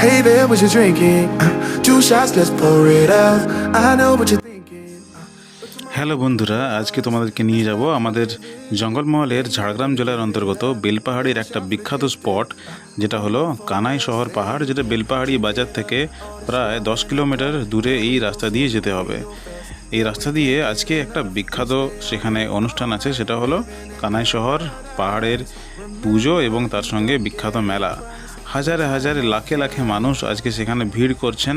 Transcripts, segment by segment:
Hey there, what you drinking? 2 shots, let's pour it out. I know what you're thinking. Hello বন্ধুরা, আজকে তোমাদেরকে নিয়ে যাব আমাদের জঙ্গলমহলের ঝাড়গ্রাম জেলার অন্তর্গত বেলপাহাড়ির একটা বিখ্যাত স্পট, যেটা হলো কানাই শহর পাহাড়, যেটা বেলপাহাড়ি বাজার থেকে প্রায় 10 কিলোমিটার দূরে এই রাস্তা দিয়ে যেতে হবে। এই রাস্তা দিয়ে আজকে একটা বিখ্যাত সেখানে অনুষ্ঠান আছে, সেটা হলো কানাই শহর পাহাড়ের পুজো এবং তার সঙ্গে বিখ্যাত মেলা। হাজারে হাজারে লাখে লাখে মানুষ আজকে সেখানে ভিড় করছেন।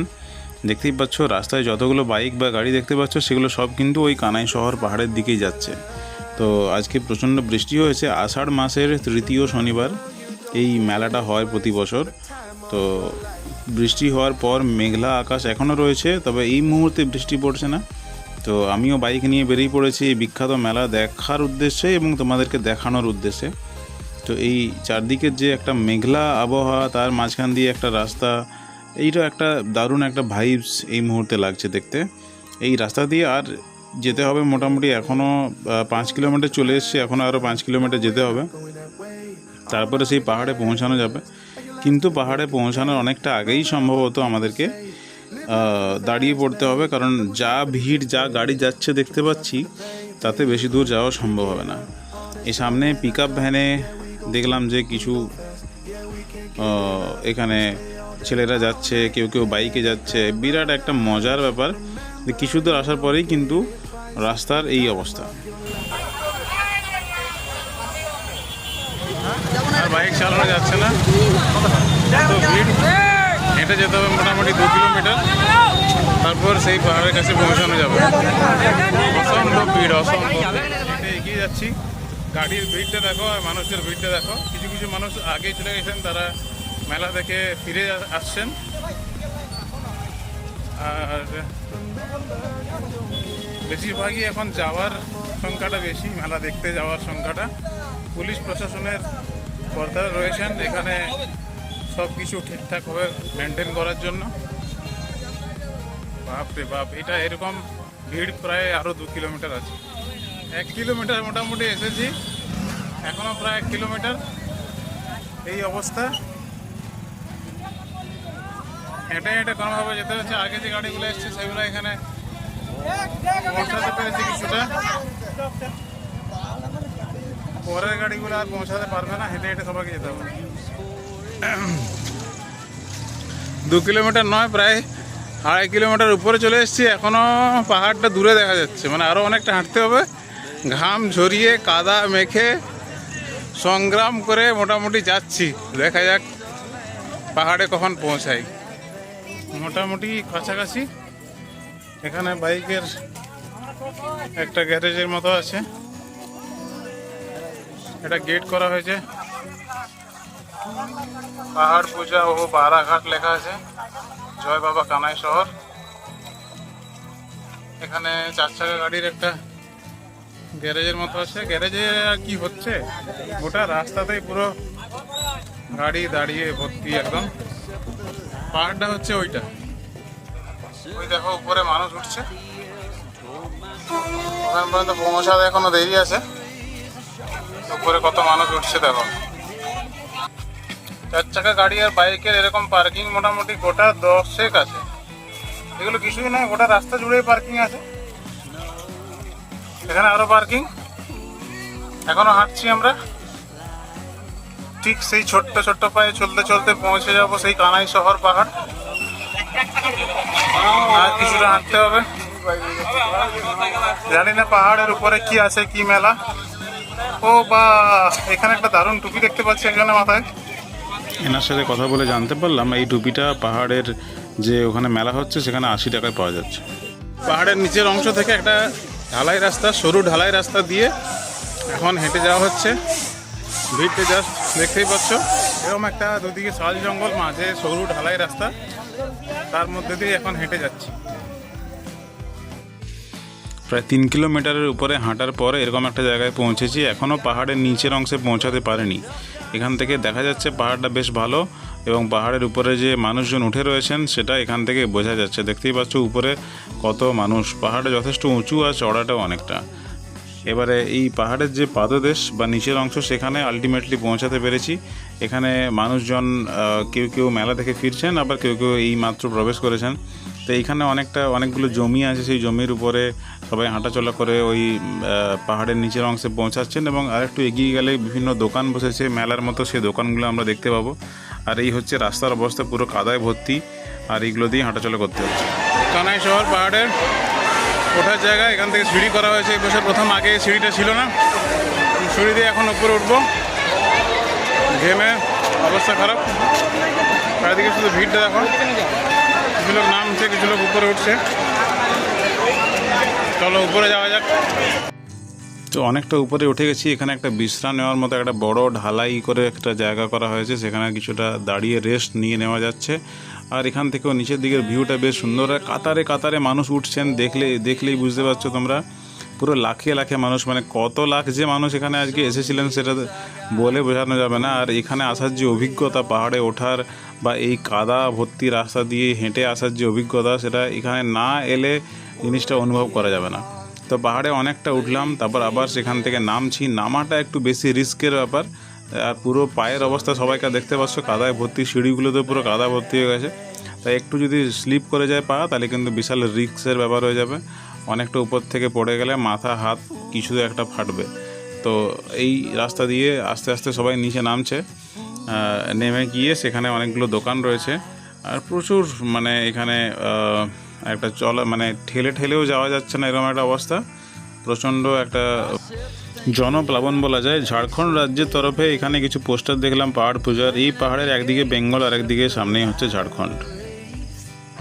দেখতেই পাচ্ছ রাস্তায় যতগুলো বাইক বা গাড়ি দেখতে পাচ্ছ সেগুলো সব কিন্তু ওই কানাই শহর পাহাড়ের দিকেই যাচ্ছে। তো আজকে প্রচণ্ড বৃষ্টি হয়েছে। আষাঢ় মাসের তৃতীয় শনিবার এই মেলাটা হয় প্রতি বছর। তো বৃষ্টি হওয়ার পর মেঘলা আকাশ এখনও রয়েছে, তবে এই মুহূর্তে বৃষ্টি পড়ছে না। তো আমিও বাইক নিয়ে বেরিয়ে পড়েছি এই বিখ্যাত মেলা দেখার উদ্দেশ্যে এবং তোমাদেরকে দেখানোর উদ্দেশ্যে। তো এই চারদিকের যে একটা মেঘলা আবহাওয়া, তার মাঝখান দিয়ে একটা রাস্তা, এইটা একটা দারুণ একটা ভাইবস এই মুহূর্তে লাগছে দেখতে। এই রাস্তা দিয়ে আর যেতে হবে মোটামুটি, এখনও 5 কিলোমিটার চলে এসছে, এখনও আরও 5 কিলোমিটার যেতে হবে, তারপরে সেই পাহাড়ে পৌঁছানো যাবে। কিন্তু পাহাড়ে পৌঁছানোর অনেকটা আগেই সম্ভবত আমাদেরকে দাঁড়িয়ে পড়তে হবে, কারণ যা ভিড়, যা গাড়ি যাচ্ছে দেখতে পাচ্ছি, তাতে বেশি দূর যাওয়া সম্ভব হবে না। এই সামনে পিকআপ ভ্যানে দেখলাম যে কিছু এখানে ছেলেরা যাচ্ছে, কেউ কেউ বাইকে যাচ্ছে। বিরাট একটা মজার ব্যাপার। কিছু দূর আসার পরেই কিন্তু রাস্তার এই অবস্থা, আর বাইক চালানো যাচ্ছে না, এত ভিড়। হেঁটে যেতে হবে মোটামুটি 2 কিলোমিটার, তারপর সেই পাহাড়ের কাছে পৌঁছানো যাবে। অসম্ভব ভিড়, অসম্ভব। হেঁটে এগিয়ে যাচ্ছি, গাড়ির ভিড়টা দেখো আর মানুষের ভিড়টা দেখো। কিছু কিছু মানুষ আগে চলে গেছেন, তারা মেলা থেকে ফিরে আসছেন। আর বেশিরভাগই এখন যাওয়ার সংখ্যাটা বেশি, মেলা দেখতে যাওয়ার সংখ্যাটা। পুলিশ প্রশাসনের কর্তারা রয়েছেন এখানে সব কিছু ঠিকঠাকভাবে মেনটেন করার জন্য। বাপরে বাপ, এটা এরকম ভিড় প্রায় আরও 2 কিলোমিটার আছে। 1 কিলোমিটার মোটামুটি এসেছি, এখনও প্রায় 1 কিলোমিটার এই অবস্থা। হেঁটে হেঁটে কোনোভাবে যেতে হচ্ছে। আগে যে গাড়িগুলো এসছে সেগুলো এখানে পৌঁছাতে পেরেছে কিছুটা, পরের গাড়িগুলো আর পৌঁছাতে পারবে না। হেঁটে হেঁটে সবাইকে যেতে হবে। 2 কিলোমিটার নয়, প্রায় 2.5 কিলোমিটার উপরে চলে এসেছি। এখনও পাহাড়টা দূরে দেখা যাচ্ছে, মানে আরও অনেকটা হাঁটতে হবে। ঘাম ঝরিয়ে কাদা মেখে সংগ্রাম করে মোটামুটি যাচ্ছি। দেখা যাক পাহাড়ে কখন পৌঁছাই। মোটামুটি কাছাকাছি। এখানে বাইকের একটা গ্যারেজের মতো আছে, এটা গেট করা হয়েছে। পাহাড় পূজা ও বারাঘাট লেখা আছে, জয় বাবা কানাই শহর। এখানে 4 চাকা গাড়ির একটা গ্যারেজের মতো আছে। গ্যারেজে আর কি হচ্ছে, গোটা রাস্তাতেই পুরো গাড়ি দাঁড়িয়ে ভর্তি একদম। পাহাড়টা হচ্ছে ওইটা, ওই দেখো উপরে মানুষ উঠছে। ওখান পর্যন্ত পৌঁছাতে এখনো দেরি আছে। উপরে কত মানুষ উঠছে দেখো। 4 চাকা গাড়ি আর বাইকের এরকম পার্কিং মোটামুটি গোটা 10 আছে। এগুলো কিছুই নয়, গোটা রাস্তা জুড়েই পার্কিং আছে। এখানে আরো পার্কিং। এখনো হাঁটছি আমরা, ঠিক সেই ছোট্ট ছোট্ট পায়ে চলতে চলতে পৌঁছে যাব সেই কানাই শহর পাহাড়। আর কিছুটা হাঁটতে হবে। জানি না পাহাড়ের উপরে কি আছে, কি মেলা। ও বা, এখানে একটা দারুণ টুপি দেখতে পাচ্ছি একজনের মাথায়। এনার সাথে কথা বলে জানতে পারলাম এই টুপিটা পাহাড়ের যে ওখানে মেলা হচ্ছে সেখানে 80 টাকায় পাওয়া যাচ্ছে। পাহাড়ের নিচের অংশ থেকে একটা ঢালাই রাস্তা, সরু ঢালাই রাস্তা দিয়ে এখন হেঁটে যাওয়া হচ্ছে। ভিড়টা জাস্ট দেখতেই পাচ্ছ। এরকম একটা দুদিকে শাল জঙ্গল, মাঝে সরু ঢালাই রাস্তা, তার মধ্যে দিয়ে এখন হেঁটে যাচ্ছি। প্রায় 3 কিলোমিটারের উপরে হাঁটার পর এরকম একটা জায়গায় পৌঁছেছি। এখনও পাহাড়ের নিচের অংশে পৌঁছাতে পারেনি। এখান থেকে দেখা যাচ্ছে পাহাড়টা বেশ ভালো, এবং পাহাড়ের উপরে যে মানুষজন উঠে রয়েছেন সেটা এখান থেকে বোঝা যাচ্ছে। দেখতেই পাচ্ছ উপরে কত মানুষ। পাহাড়টা যথেষ্ট উঁচু আর চড়াটাও অনেকটা। এবারে এই পাহাড়ের যে পাদদেশ বা নিচের অংশ, সেখানে আলটিমেটলি পৌঁছাতে পেরেছি। এখানে মানুষজন কেউ কেউ মেলা থেকে ফিরছেন, আবার কেউ কেউ এই মাত্র প্রবেশ করেছেন। তো এইখানে অনেকগুলো জমি আছে, সেই জমির উপরে সবাই হাঁটাচলা করে ওই পাহাড়ের নিচের অংশে পৌঁছাচ্ছেন, এবং আরেকটু এগিয়ে গেলে বিভিন্ন দোকান বসেছে মেলার মতো, সেই দোকানগুলো আমরা দেখতে পাবো। আর এই হচ্ছে রাস্তার অবস্থা, পুরো কাদায় ভর্তি, আর এইগুলো দিয়ে হাঁটাচলা করতে হচ্ছে। কানাই শহর পাহাড়ের ওঠার জায়গা, এখান থেকে সিঁড়ি করা হয়েছে এই বছর প্রথম, আগে সিঁড়িটা ছিল না। সিঁড়ি দিয়ে এখন উপরে উঠবো, ঘেমে অবস্থা খারাপ। চারিদিকে শুধু ভিড়টা দেখো, কিছু লোক নামছে, কিছু লোক উপরে উঠছে। চলো উপরে যাওয়া যাক। তো অনেকটা উপরে উঠে গেছি, এখানে একটা বিশ্রাম নেওয়ার মতো একটা বড় ঢালাই করে একটা জায়গা করা হয়েছে, সেখানে কিছুটা দাঁড়িয়ে রেস্ট নিয়ে নেওয়া যাচ্ছে। আর এখান থেকেও নিচের দিকের ভিউটা বেশ সুন্দর, আর কাতারে কাতারে মানুষ উঠছেন, দেখলেই বুঝতে পারছো তোমরা, পুরো লাখে লাখে মানুষ, মানে কত লাখ যে মানুষ এখানে আজকে এসেছিলেন সেটা বলে বোঝানো যাবে না। আর এখানে আসার যে অভিজ্ঞতা, পাহাড়ে ওঠার বা এই কাদা ভর্তি রাস্তা দিয়ে হেঁটে আসার যে অভিজ্ঞতা, সেটা এখানে না এলে জিনিসটা অনুভব করা যাবে না। তো পাহাড়ে অনেকটা উঠলাম, তারপর আবার সেখান থেকে নামছি। নামাটা একটু বেশি রিস্কের ব্যাপার, আর পুরো পায়ের অবস্থা সবাইকে দেখতে পাচ্ছ, কাদায় ভর্তি, সিঁড়িগুলোতে পুরো কাদা ভর্তি হয়ে গেছে। তাই একটু যদি স্লিপ করে যায় পা, তাহলে কিন্তু বিশাল রিস্কের ব্যাপার হয়ে যাবে। অনেকটা উপর থেকে পড়ে গেলে মাথা হাত কিছু একটা ফাটবে। তো এই রাস্তা দিয়ে আস্তে আস্তে সবাই নিচে নামছে। নেমে গিয়ে সেখানে অনেকগুলো দোকান রয়েছে, আর প্রচুর, মানে এখানে একটা ঠেলেও যাওয়া যাচ্ছে না, এরকম একটা অবস্থা। প্রচণ্ড একটা জনপ্লাবন বলা যায়। ঝাড়খণ্ড রাজ্যের তরফে এখানে কিছু পোস্টার দেখলাম পাহাড় পূজার। এই পাহাড়ের একদিকে বেঙ্গল আর একদিকে সামনেই হচ্ছে ঝাড়খণ্ড।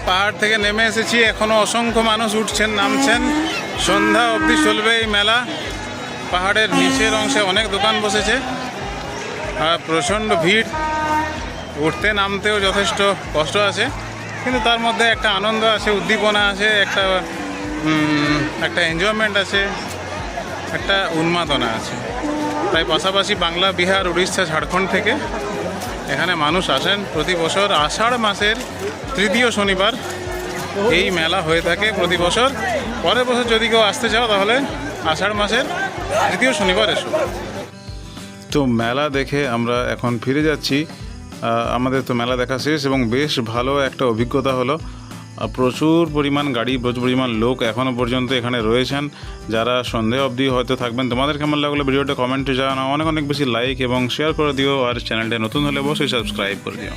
পাহাড় থেকে নেমে এসেছি, এখনও অসংখ্য মানুষ উঠছেন নামছেন, সন্ধ্যা অবধি চলবে এই মেলা। পাহাড়ের নিচের অংশে অনেক দোকান বসেছে, আর প্রচণ্ড ভিড়, উঠতে নামতেও যথেষ্ট কষ্ট আছে, কিন্তু তার মধ্যে একটা আনন্দ আছে, উদ্দীপনা আছে, একটা এনজয়মেন্ট আছে, একটা উন্মাদনা আছে। তাই পাশাপাশি বাংলা, বিহার, উড়িষ্যা, ঝাড়খণ্ড থেকে এখানে মানুষ আসেন প্রতি বছর। আষাঢ় মাসের তৃতীয় শনিবার এই মেলা হয়ে থাকে প্রতি বছর। পরের বছর যদি কেউ আসতে চাও তাহলে আষাঢ় মাসের তৃতীয় শনিবার এসো। তো মেলা দেখে আমরা এখন ফিরে যাচ্ছি। আমাদের তো মেলা দেখা শেষ, এবং বেশ ভালো একটা অভিজ্ঞতা হলো। প্রচুর পরিমাণ গাড়ি, প্রচুর পরিমাণ লোক এখনও পর্যন্ত এখানে রয়েছেন, যারা সন্ধ্যা অবধি হয়তো থাকবেন। তোমাদের কেমন লাগলো ভিডিওটা কমেন্টে জানাও, অনেক বেশি লাইক এবং শেয়ার করে দিও, আর চ্যানেলটা নতুন হলে অবশ্যই সাবস্ক্রাইব করে দিও।